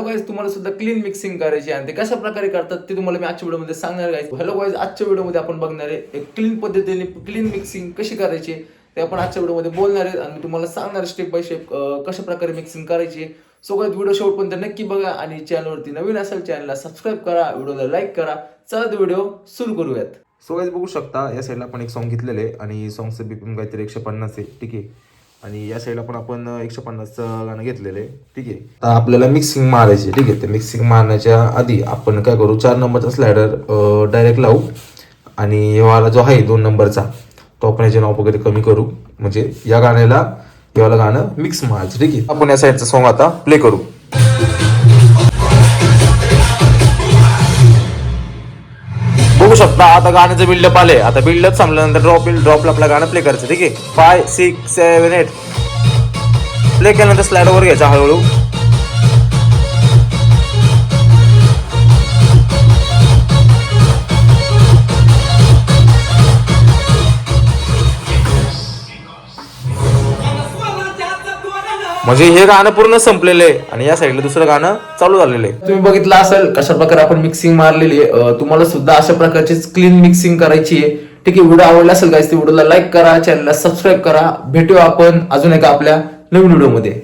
Guys, तुम्हाला सुद्धा clean mixing करायची आहे आणि ते कशा प्रकारे करतात ते तुम्हाला मी आजच्या व्हिडिओमध्ये सांगणार आहे. हॅलो गाइस, आजच्या व्हिडिओमध्ये आपण बघणार आहे एक क्लीन पद्धतीने क्लीन मिक्सिंग कशी करायची ते आपण आजच्या व्हिडिओमध्ये बोलणार आहे आणि तुम्हाला सांगणार स्टेप बाय स्टेप कशा प्रकारे मिक्सिंग करायची. सो गाइस, व्हिडिओ शेवटपर्यंत नक्की बघा आणि चॅनलवरती नवीन असेल चॅनलला सबस्क्राईब करा, व्हिडिओला लाईक करा. चला तर व्हिडिओ सुरू करूयात. सो गाइस, बघू शकता या साईडला आपण एक सॉन्ग घेतलेलं आहे आणि सॉन्गचं बीपीएम काहीतरी 150 आहे. ठीक आहे. आणि या साईडला पण आपण 150चं गाणं घेतलेलं आहे. ठीक आहे. आता आपल्याला मिक्सिंग मारायची. ठीक आहे. ते मिक्सिंग मारण्याच्या आधी आपण काय करू, 4 नंबरचा स्लायडर डायरेक्ट लावू आणि वाला जो आहे 2 नंबरचा तो आपण याचे नाव वगैरे कमी करू, म्हणजे या गाण्याला याला गाणं मिक्स मारायचं. ठीक आहे. आपण या साईडचा सॉन्ग आता प्ले करू. बघू शकता आता गाण्याचं बिल्डअप आले. आता बिल्डअप संपल्यानंतर ड्रॉपला आपलं गाणं प्ले करायचं. ठीक आहे. 5 6 7 8 प्ले केल्यानंतर स्लाइडवर घ्यायचा हळूहळू. म्हणजे हे गाणं पूर्ण संपलेलं आहे आणि या साईडला दुसरं गाणं चालू झालेलं आहे. तुम्ही बघितलं असेल कशा प्रकारे आपण मिक्सिंग मारलेली आहे. तुम्हाला सुद्धा अशा प्रकारची क्लीन मिक्सिंग करायची आहे. ठीक आहे. व्हिडिओ आवडला असेल गाइस, तर व्हिडिओला लाईक करा, चॅनलला सबस्क्राईब करा. भेटूया आपण अजून एका आपल्या नवीन व्हिडिओमध्ये.